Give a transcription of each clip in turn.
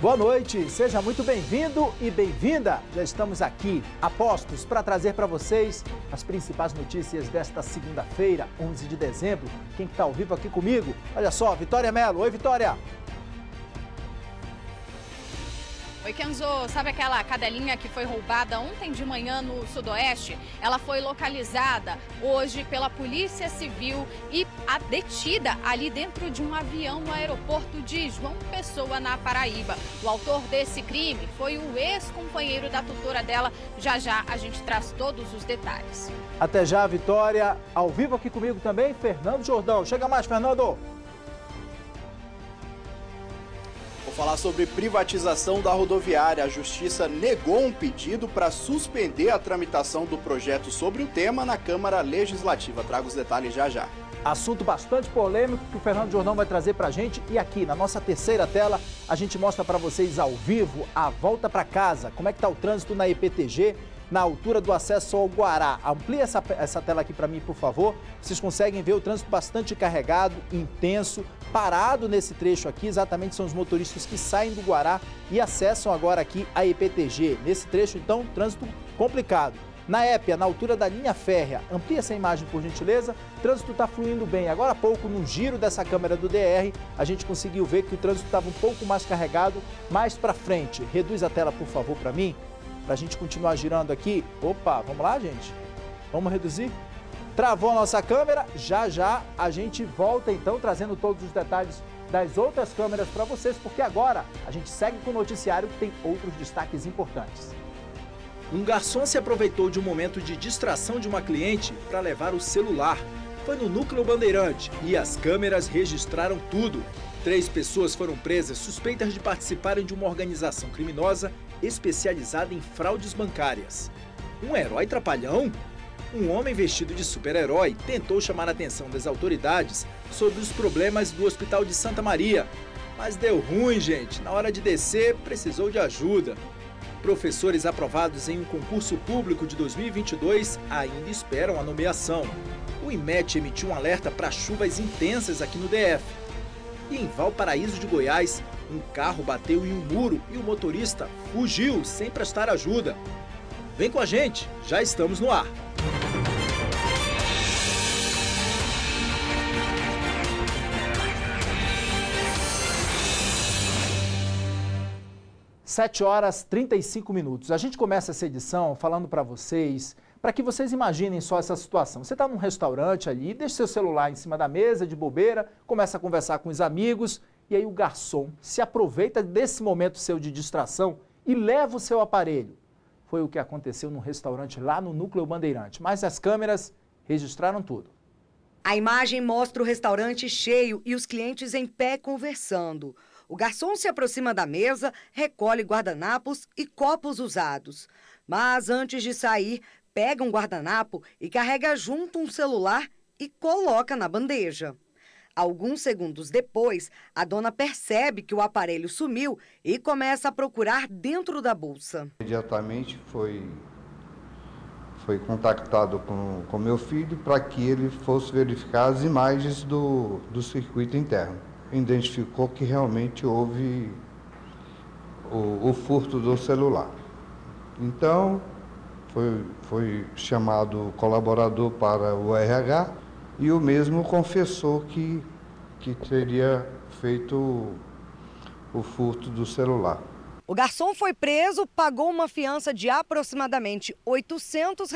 Boa noite, seja muito bem-vindo e bem-vinda. Já estamos aqui, a postos, para trazer para vocês as principais notícias desta segunda-feira, 11 de dezembro. Quem está ao vivo aqui comigo? Olha só, Vitória Mello. Oi, Vitória. Oi, Kenzo, sabe aquela cadelinha que foi roubada ontem de manhã no Sudoeste? Ela foi localizada hoje pela Polícia Civil e detida ali dentro de um avião no aeroporto de João Pessoa, na Paraíba. O autor desse crime foi o ex-companheiro da tutora dela. Já já a gente traz todos os detalhes. Até já, Vitória. Ao vivo aqui comigo também, Fernando Jordão. Chega mais, Fernando. Vou falar sobre privatização da rodoviária. A Justiça negou um pedido para suspender a tramitação do projeto sobre o tema na Câmara Legislativa. Trago os detalhes já já. Assunto bastante polêmico que o Fernando Jordão vai trazer para a gente. E aqui na nossa terceira tela, a gente mostra para vocês ao vivo a volta para casa. Como é que está o trânsito na EPTG, na altura do acesso ao Guará. Amplia essa tela aqui para mim, por favor. Vocês conseguem ver o trânsito bastante carregado, intenso, parado nesse trecho aqui. Exatamente são os motoristas que saem do Guará e acessam agora aqui a EPTG. Nesse trecho, então, trânsito complicado. Na Épia, na altura da linha férrea, amplia essa imagem, por gentileza. O trânsito está fluindo bem. Agora há pouco, no giro dessa câmera do DR, a gente conseguiu ver que o trânsito estava um pouco mais carregado, mais para frente. Reduz a tela, por favor, para mim, para a gente continuar girando aqui. Opa, vamos lá, gente? Vamos reduzir? Travou a nossa câmera. Já já a gente volta, então, trazendo todos os detalhes das outras câmeras para vocês, porque agora a gente segue com o noticiário que tem outros destaques importantes. Um garçom se aproveitou de um momento de distração de uma cliente para levar o celular. Foi no Núcleo Bandeirante e as câmeras registraram tudo. 3 pessoas foram presas suspeitas de participarem de uma organização criminosa especializada em fraudes bancárias. Um herói trapalhão? Um homem vestido de super-herói tentou chamar a atenção das autoridades sobre os problemas do Hospital de Santa Maria. Mas deu ruim, gente. Na hora de descer, precisou de ajuda. Professores aprovados em um concurso público de 2022 ainda esperam a nomeação. O IMET emitiu um alerta para chuvas intensas aqui no DF. E em Valparaíso de Goiás, um carro bateu em um muro e o motorista fugiu sem prestar ajuda. Vem com a gente, já estamos no ar. Sete horas 35 minutos. A gente começa essa edição falando para vocês, para que vocês imaginem só essa situação. Você está num restaurante ali, deixa seu celular em cima da mesa, de bobeira, começa a conversar com os amigos, e aí o garçom se aproveita desse momento seu de distração e leva o seu aparelho. Foi o que aconteceu num restaurante lá no Núcleo Bandeirante, mas as câmeras registraram tudo. A imagem mostra o restaurante cheio e os clientes em pé conversando. O garçom se aproxima da mesa, recolhe guardanapos e copos usados. Mas antes de sair, pega um guardanapo e carrega junto um celular e coloca na bandeja. Alguns segundos depois, a dona percebe que o aparelho sumiu e começa a procurar dentro da bolsa. Imediatamente foi contactado com meu filho para que ele fosse verificar as imagens do circuito interno. Identificou que realmente houve o furto do celular. Então, foi chamado o colaborador para o RH e o mesmo confessou que teria feito o furto do celular. O garçom foi preso, pagou uma fiança de aproximadamente R$ 800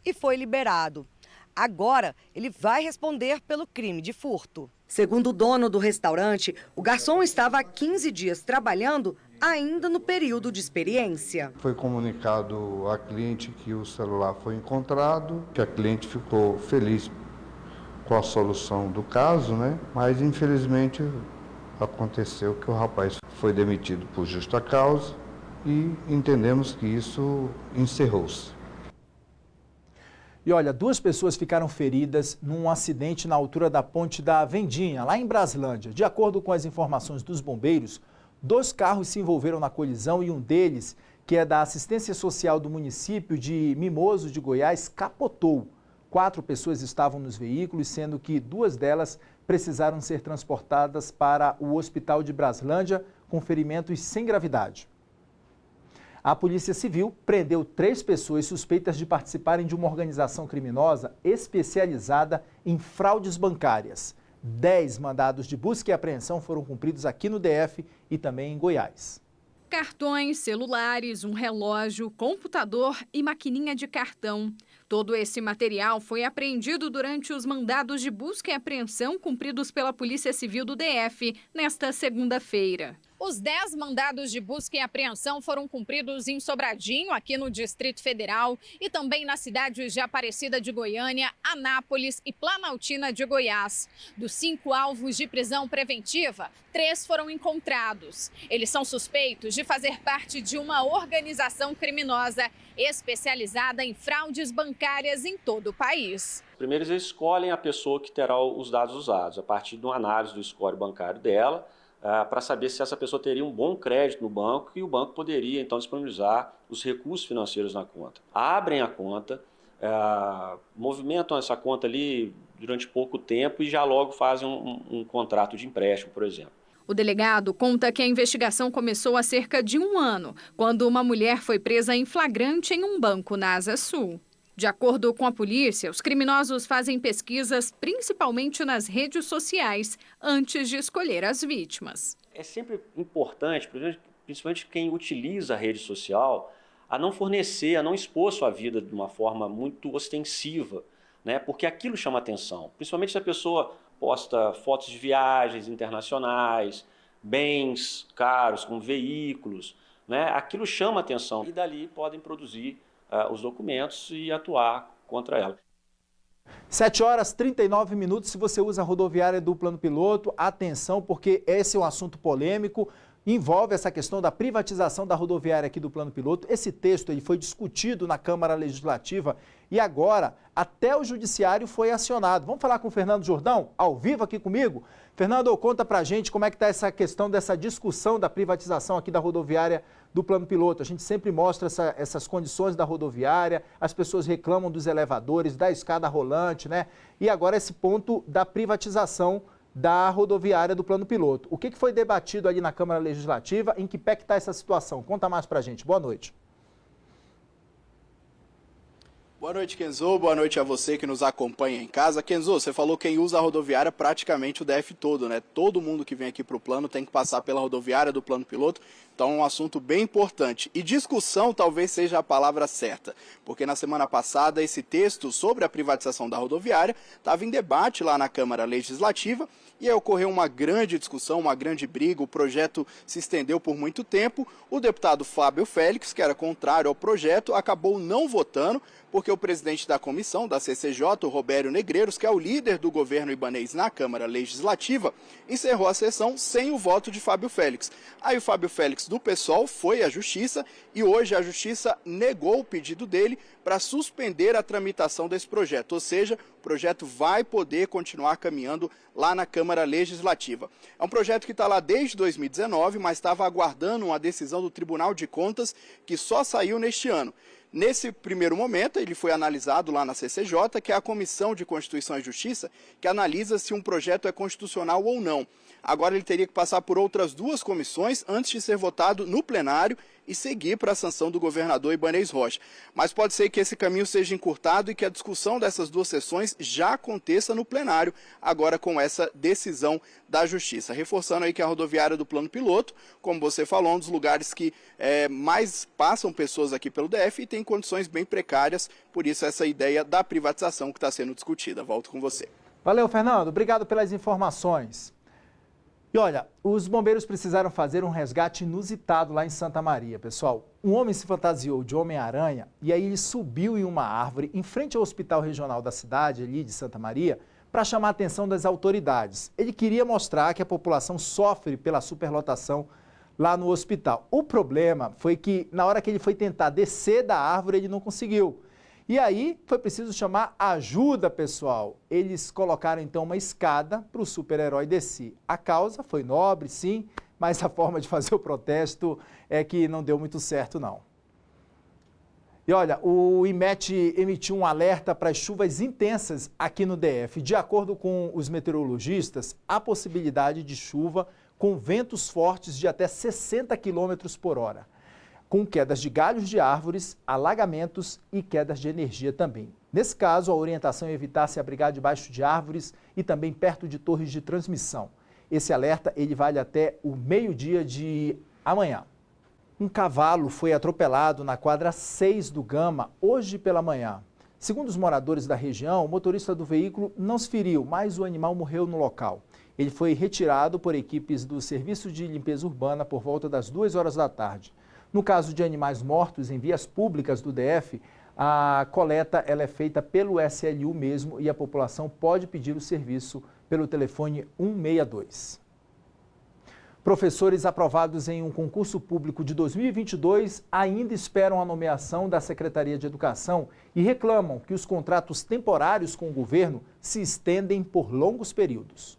e foi liberado. Agora, ele vai responder pelo crime de furto. Segundo o dono do restaurante, o garçom estava há 15 dias trabalhando ainda no período de experiência. Foi comunicado à cliente que o celular foi encontrado, que a cliente ficou feliz com a solução do caso, né? Mas infelizmente aconteceu que o rapaz foi demitido por justa causa e entendemos que isso encerrou-se. E olha, 2 pessoas ficaram feridas num acidente na altura da ponte da Vendinha, lá em Braslândia. De acordo com as informações dos bombeiros, 2 carros se envolveram na colisão e um deles, que é da assistência social do município de Mimoso de Goiás, capotou. 4 pessoas estavam nos veículos, sendo que 2 delas precisaram ser transportadas para o hospital de Braslândia com ferimentos sem gravidade. A Polícia Civil prendeu 3 pessoas suspeitas de participarem de uma organização criminosa especializada em fraudes bancárias. 10 mandados de busca e apreensão foram cumpridos aqui no DF e também em Goiás. Cartões, celulares, um relógio, computador e maquininha de cartão. Todo esse material foi apreendido durante os mandados de busca e apreensão cumpridos pela Polícia Civil do DF nesta segunda-feira. Os 10 mandados de busca e apreensão foram cumpridos em Sobradinho, aqui no Distrito Federal, e também nas cidades de Aparecida de Goiânia, Anápolis e Planaltina de Goiás. Dos 5 alvos de prisão preventiva, 3 foram encontrados. Eles são suspeitos de fazer parte de uma organização criminosa especializada em fraudes bancárias em todo o país. Primeiro, eles escolhem a pessoa que terá os dados usados, a partir de uma análise do score bancário dela, para saber se essa pessoa teria um bom crédito no banco e o banco poderia, então, disponibilizar os recursos financeiros na conta. Abrem a conta, movimentam essa conta ali durante pouco tempo e já logo fazem um contrato de empréstimo, por exemplo. O delegado conta que a investigação começou há cerca de 1 ano, quando uma mulher foi presa em flagrante em um banco na Asa Sul. De acordo com a polícia, os criminosos fazem pesquisas principalmente nas redes sociais antes de escolher as vítimas. É sempre importante, principalmente quem utiliza a rede social, a não fornecer, a não expor sua vida de uma forma muito ostensiva, né? Porque aquilo chama atenção. Principalmente se a pessoa posta fotos de viagens internacionais, bens caros como veículos, né? Aquilo chama atenção e dali podem produzir os documentos e atuar contra ela. 7h39. Se você usa a rodoviária do Plano Piloto, atenção, porque esse é um assunto polêmico, envolve essa questão da privatização da rodoviária aqui do Plano Piloto. Esse texto ele foi discutido na Câmara Legislativa e agora até o Judiciário foi acionado. Vamos falar com o Fernando Jordão, ao vivo aqui comigo? Fernando, conta pra gente como é que está essa questão dessa discussão da privatização aqui da rodoviária do Plano Piloto. A gente sempre mostra essas condições da rodoviária, as pessoas reclamam dos elevadores, da escada rolante, né? E agora esse ponto da privatização da rodoviária do Plano Piloto. O que foi debatido ali na Câmara Legislativa? Em que pé que está essa situação? Conta mais pra gente. Boa noite. Boa noite, Kenzo. Boa noite a você que nos acompanha em casa. Kenzo, você falou que quem usa a rodoviária praticamente o DF todo, né? Todo mundo que vem aqui para o plano tem que passar pela rodoviária do Plano Piloto. Então é um assunto bem importante. E discussão talvez seja a palavra certa, porque na semana passada esse texto sobre a privatização da rodoviária estava em debate lá na Câmara Legislativa e aí ocorreu uma grande discussão, uma grande briga. O projeto se estendeu por muito tempo. O deputado Fábio Félix, que era contrário ao projeto, acabou não votando, porque o presidente da comissão, da CCJ, o Robério Negreiros, que é o líder do governo ibanês na Câmara Legislativa, encerrou a sessão sem o voto de Fábio Félix. Aí o Fábio Félix do PSOL foi à Justiça e hoje a Justiça negou o pedido dele para suspender a tramitação desse projeto, ou seja, o projeto vai poder continuar caminhando lá na Câmara Legislativa. É um projeto que está lá desde 2019, mas estava aguardando uma decisão do Tribunal de Contas que só saiu neste ano. Nesse primeiro momento, ele foi analisado lá na CCJ, que é a Comissão de Constituição e Justiça, que analisa se um projeto é constitucional ou não. Agora ele teria que passar por outras 2 comissões antes de ser votado no plenário e seguir para a sanção do governador Ibanez Rocha. Mas pode ser que esse caminho seja encurtado e que a discussão dessas 2 sessões já aconteça no plenário, agora com essa decisão da Justiça. Reforçando aí que a rodoviária do Plano Piloto, como você falou, é um dos lugares que mais passam pessoas aqui pelo DF e tem condições bem precárias, por isso essa ideia da privatização que está sendo discutida. Volto com você. Valeu, Fernando. Obrigado pelas informações. E olha, os bombeiros precisaram fazer um resgate inusitado lá em Santa Maria, pessoal. Um homem se fantasiou de Homem-Aranha e aí ele subiu em uma árvore em frente ao hospital regional da cidade, ali de Santa Maria, para chamar a atenção das autoridades. Ele queria mostrar que a população sofre pela superlotação lá no hospital. O problema foi que na hora que ele foi tentar descer da árvore, ele não conseguiu. E aí foi preciso chamar ajuda, pessoal. Eles colocaram então uma escada para o super-herói descer. A causa foi nobre, sim, mas a forma de fazer o protesto é que não deu muito certo, não. E olha, o IMET emitiu um alerta para as chuvas intensas aqui no DF. De acordo com os meteorologistas, há possibilidade de chuva com ventos fortes de até 60 km por hora, com quedas de galhos de árvores, alagamentos e quedas de energia também. Nesse caso, a orientação é evitar se abrigar debaixo de árvores e também perto de torres de transmissão. Esse alerta ele vale até o meio-dia de amanhã. Um cavalo foi atropelado na quadra 6 do Gama hoje pela manhã. Segundo os moradores da região, o motorista do veículo não se feriu, mas o animal morreu no local. Ele foi retirado por equipes do Serviço de Limpeza Urbana por volta das 2 horas da tarde. No caso de animais mortos em vias públicas do DF, a coleta ela é feita pelo SLU mesmo e a população pode pedir o serviço pelo telefone 162. Professores aprovados em um concurso público de 2022 ainda esperam a nomeação da Secretaria de Educação e reclamam que os contratos temporários com o governo se estendem por longos períodos.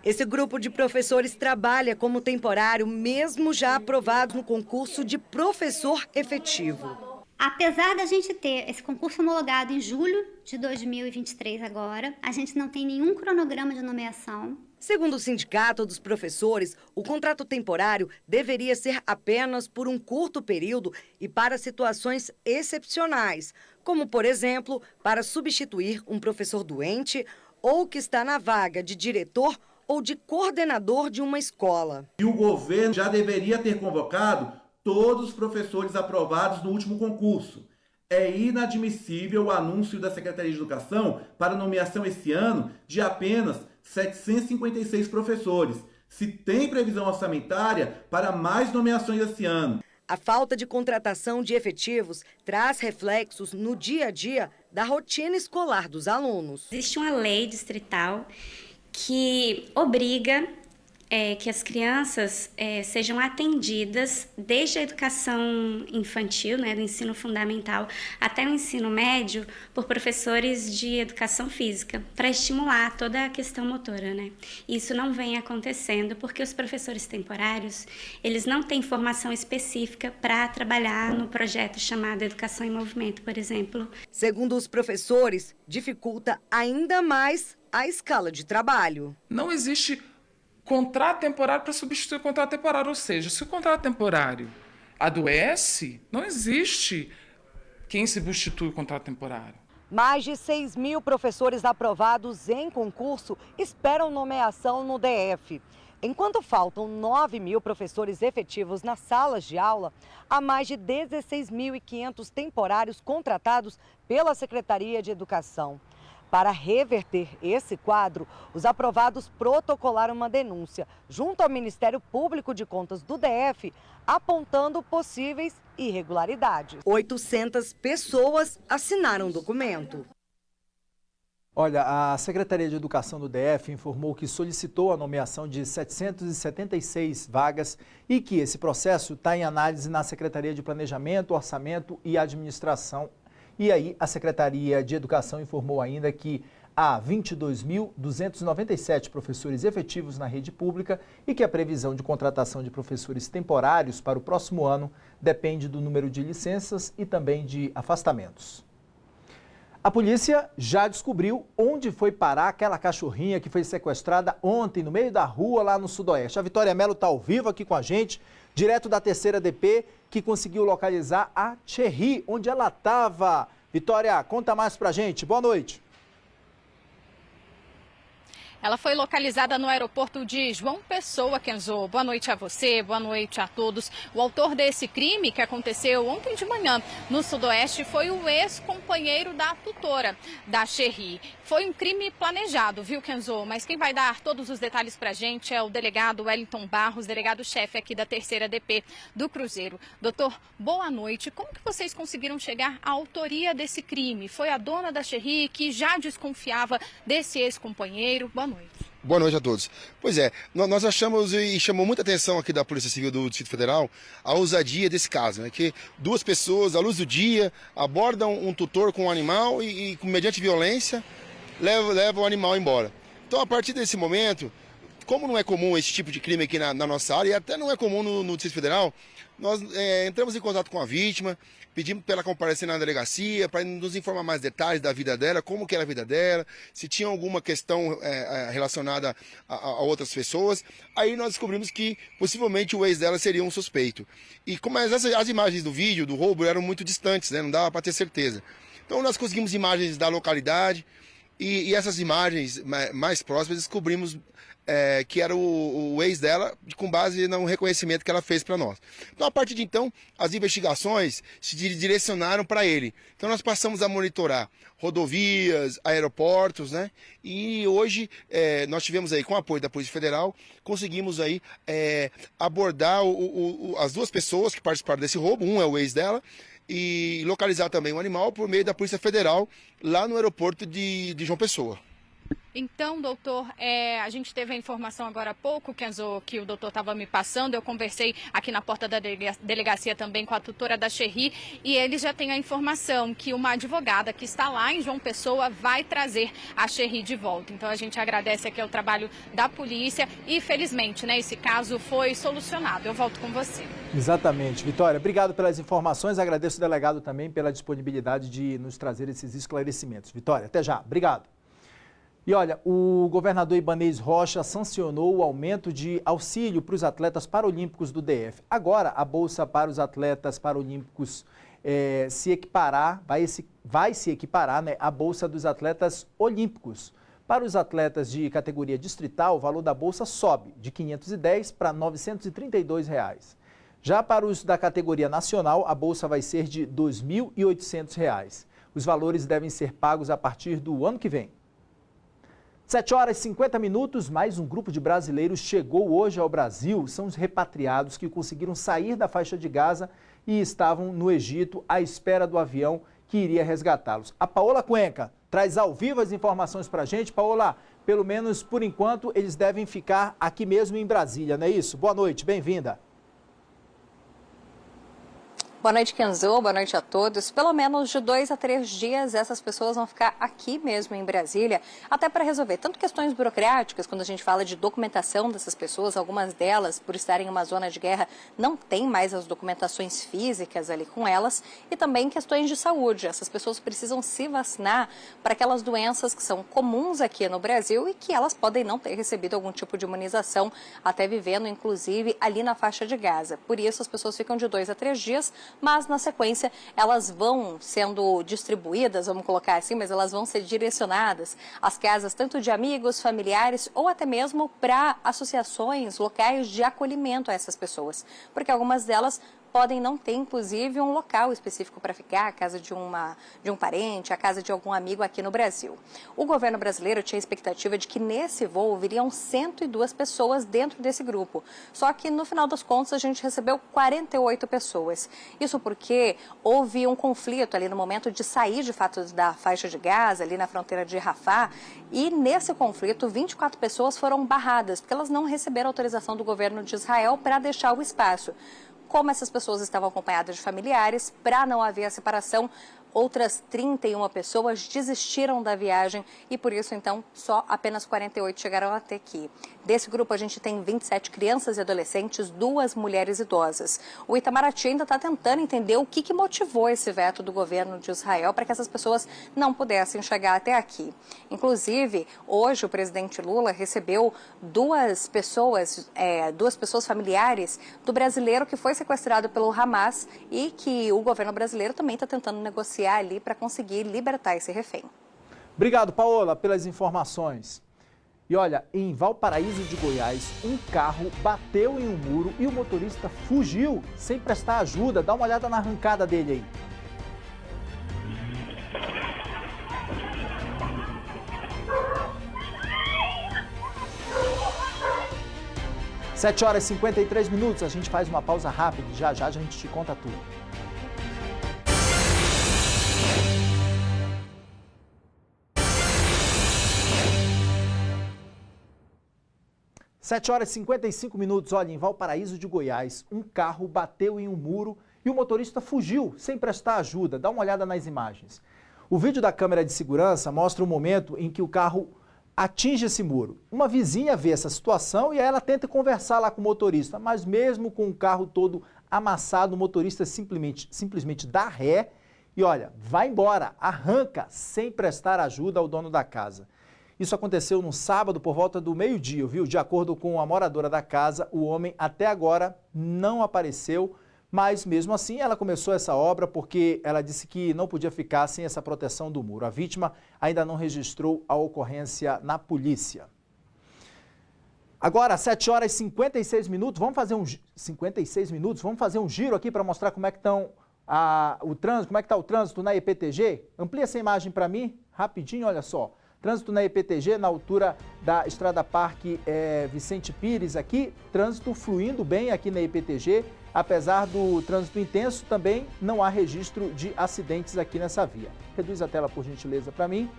Esse grupo de professores trabalha como temporário, mesmo já aprovado no concurso de professor efetivo. Apesar da gente ter esse concurso homologado em julho de 2023 agora, a gente não tem nenhum cronograma de nomeação. Segundo o Sindicato dos Professores, o contrato temporário deveria ser apenas por um curto período e para situações excepcionais, como, por exemplo, para substituir um professor doente ou que está na vaga de diretor ou de coordenador de uma escola. E o governo já deveria ter convocado todos os professores aprovados no último concurso. É inadmissível o anúncio da Secretaria de Educação para nomeação esse ano de apenas 756 professores, se tem previsão orçamentária para mais nomeações esse ano. A falta de contratação de efetivos traz reflexos no dia a dia da rotina escolar dos alunos. Existe uma lei distrital que obriga que as crianças sejam atendidas desde a educação infantil, do ensino fundamental até o ensino médio, por professores de educação física, para estimular toda a questão motora, Isso não vem acontecendo porque os professores temporários, eles não têm formação específica para trabalhar no projeto chamado Educação em Movimento, por exemplo. Segundo os professores, dificulta ainda mais a escala de trabalho. Não existe contrato temporário para substituir o contrato temporário, ou seja, se o contrato temporário adoece, não existe quem substitui o contrato temporário. Mais de 6.000 professores aprovados em concurso esperam nomeação no DF. Enquanto faltam 9.000 professores efetivos nas salas de aula, há mais de 16.500 temporários contratados pela Secretaria de Educação. Para reverter esse quadro, os aprovados protocolaram uma denúncia junto ao Ministério Público de Contas do DF, apontando possíveis irregularidades. 800 pessoas assinaram o documento. Olha, a Secretaria de Educação do DF informou que solicitou a nomeação de 776 vagas e que esse processo está em análise na Secretaria de Planejamento, Orçamento e Administração. E aí, a Secretaria de Educação informou ainda que há 22.297 professores efetivos na rede pública e que a previsão de contratação de professores temporários para o próximo ano depende do número de licenças e também de afastamentos. A polícia já descobriu onde foi parar aquela cachorrinha que foi sequestrada ontem no meio da rua lá no Sudoeste. A Vitória Mello está ao vivo aqui com a gente, direto da terceira DP, que conseguiu localizar a Cherry, onde ela estava. Vitória, conta mais pra gente. Boa noite. Ela foi localizada no aeroporto de João Pessoa, Kenzo. Boa noite a você, boa noite a todos. O autor desse crime, que aconteceu ontem de manhã no Sudoeste, foi o ex-companheiro da tutora da Cherry. Foi um crime planejado, viu, Kenzo? Mas quem vai dar todos os detalhes pra gente é o delegado Wellington Barros, delegado-chefe aqui da terceira DP do Cruzeiro. Doutor, boa noite. Como que vocês conseguiram chegar à autoria desse crime? Foi a dona da Cherry que já desconfiava desse ex-companheiro? Boa noite. Boa noite a todos. Pois é, nós achamos e chamou muita atenção aqui da Polícia Civil do Distrito Federal a ousadia desse caso, que duas pessoas, à luz do dia, abordam um tutor com um animal e mediante violência, levam o animal embora. Então, a partir desse momento, como não é comum esse tipo de crime aqui na nossa área, e até não é comum no Distrito Federal, nós entramos em contato com a vítima, pedimos para ela comparecer na delegacia, para nos informar mais detalhes da vida dela, como que era a vida dela, se tinha alguma questão relacionada a outras pessoas. Aí nós descobrimos que possivelmente o ex dela seria um suspeito. E como as imagens do vídeo, do roubo, eram muito distantes, né? Não dava para ter certeza. Então nós conseguimos imagens da localidade e essas imagens mais próximas descobrimos que era o ex dela, com base no reconhecimento que ela fez para nós. Então, a partir de então, as investigações se direcionaram para ele. Então, nós passamos a monitorar rodovias, aeroportos, né? E hoje, nós tivemos aí, com o apoio da Polícia Federal, conseguimos aí abordar as duas pessoas que participaram desse roubo, um é o ex dela, e localizar também o animal por meio da Polícia Federal lá no aeroporto de João Pessoa. Então, doutor, a gente teve a informação agora há pouco, Kenzo, que o doutor estava me passando. Eu conversei aqui na porta da delegacia também com a tutora da Sherry e eles já têm a informação que uma advogada que está lá em João Pessoa vai trazer a Sherry de volta. Então, a gente agradece aqui o trabalho da polícia e, felizmente, né, esse caso foi solucionado. Eu volto com você. Exatamente. Vitória, obrigado pelas informações. Agradeço o delegado também pela disponibilidade de nos trazer esses esclarecimentos. Vitória, até já. Obrigado. E olha, o governador Ibanez Rocha sancionou o aumento de auxílio para os atletas paralímpicos do DF. Agora, a bolsa para os atletas paralímpicos vai se equiparar, né, à bolsa dos atletas olímpicos. Para os atletas de categoria distrital, o valor da bolsa sobe de R$ 510 para R$ 932. Já para os da categoria nacional, a bolsa vai ser de R$ 2.800. Os valores devem ser pagos a partir do ano que vem. 7h50, mais um grupo de brasileiros chegou hoje ao Brasil. São os repatriados que conseguiram sair da faixa de Gaza e estavam no Egito à espera do avião que iria resgatá-los. A Paola Cuenca traz ao vivo as informações para a gente. Paola, pelo menos por enquanto, eles devem ficar aqui mesmo em Brasília, não é isso? Boa noite, bem-vinda. Boa noite, Kenzo. Boa noite a todos. Pelo menos de 2 a 3 dias, essas pessoas vão ficar aqui mesmo em Brasília, até para resolver tanto questões burocráticas, quando a gente fala de documentação dessas pessoas, algumas delas, por estarem em uma zona de guerra, não têm mais as documentações físicas ali com elas, e também questões de saúde. Essas pessoas precisam se vacinar para aquelas doenças que são comuns aqui no Brasil e que elas podem não ter recebido algum tipo de imunização, até vivendo, inclusive, ali na faixa de Gaza. Por isso, as pessoas ficam de 2 a 3 dias, mas na sequência elas vão sendo distribuídas, vamos colocar assim, mas elas vão ser direcionadas às casas tanto de amigos, familiares ou até mesmo para associações locais de acolhimento a essas pessoas, porque algumas delas podem não ter, inclusive, um local específico para ficar, a casa de um parente, a casa de algum amigo aqui no Brasil. O governo brasileiro tinha a expectativa de que nesse voo viriam 102 pessoas dentro desse grupo. Só que, no final das contas, a gente recebeu 48 pessoas. Isso porque houve um conflito ali no momento de sair, de fato, da faixa de Gaza, ali na fronteira de Rafah, e nesse conflito, 24 pessoas foram barradas, porque elas não receberam autorização do governo de Israel para deixar o espaço. Como essas pessoas estavam acompanhadas de familiares, para não haver a separação, outras 31 pessoas desistiram da viagem e por isso, então, só apenas 48 chegaram até aqui. Desse grupo, a gente tem 27 crianças e adolescentes, 2 mulheres idosas. O Itamaraty ainda está tentando entender o que motivou esse veto do governo de Israel para que essas pessoas não pudessem chegar até aqui. Inclusive, hoje o presidente Lula recebeu duas pessoas familiares do brasileiro que foi sequestrado pelo Hamas e que o governo brasileiro também está tentando negociar ali para conseguir libertar esse refém. Obrigado, Paola, pelas informações. E olha, em Valparaíso de Goiás, um carro bateu em um muro e o motorista fugiu sem prestar ajuda. Dá uma olhada na arrancada dele aí. Sete horas e 53 minutos, a gente faz uma pausa rápida e já a gente te conta tudo. Sete horas e 55 minutos, olha, em Valparaíso de Goiás, um carro bateu em um muro e o motorista fugiu sem prestar ajuda. Dá uma olhada nas imagens. O vídeo da câmera de segurança mostra o momento em que o carro atinge esse muro. Uma vizinha vê essa situação e aí ela tenta conversar lá com o motorista, mas mesmo com o carro todo amassado, o motorista simplesmente dá ré e olha, vai embora, arranca sem prestar ajuda ao dono da casa. Isso aconteceu no sábado por volta do meio-dia, viu? De acordo com a moradora da casa, o homem até agora não apareceu, mas mesmo assim ela começou essa obra porque ela disse que não podia ficar sem essa proteção do muro. A vítima ainda não registrou a ocorrência na polícia. Agora, 7 horas e 56 minutos, vamos fazer um giro aqui para mostrar como é que estão o trânsito, como é que está o trânsito na EPTG. Amplia essa imagem para mim, rapidinho, olha só. Trânsito na EPTG, na altura da Estrada Parque Vicente Pires aqui, trânsito fluindo bem aqui na EPTG. Apesar do trânsito intenso, também não há registro de acidentes aqui nessa via. Reduz a tela, por gentileza, para mim.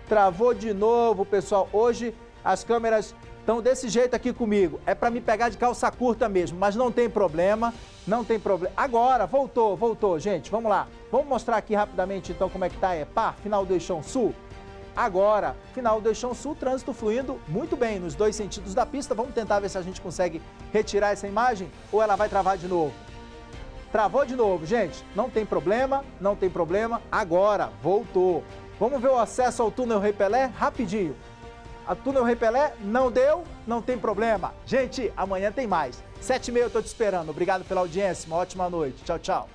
Travou de novo, pessoal. Hoje as câmeras estão desse jeito aqui comigo. É para me pegar de calça curta mesmo, mas não tem problema, não tem problema. Agora, voltou, gente, vamos lá. Vamos mostrar aqui rapidamente, então, como é que tá EPAR, final do Eixão Sul. Agora, final do Eixão Sul, trânsito fluindo muito bem nos dois sentidos da pista. Vamos tentar ver se a gente consegue retirar essa imagem ou ela vai travar de novo. Travou de novo, gente. Não tem problema, não tem problema. Agora, voltou. Vamos ver o acesso ao túnel Rei Pelé rapidinho. A túnel Rei Pelé não deu, não tem problema. Gente, amanhã tem mais. 7h30 eu tô te esperando. Obrigado pela audiência, uma ótima noite. Tchau, tchau.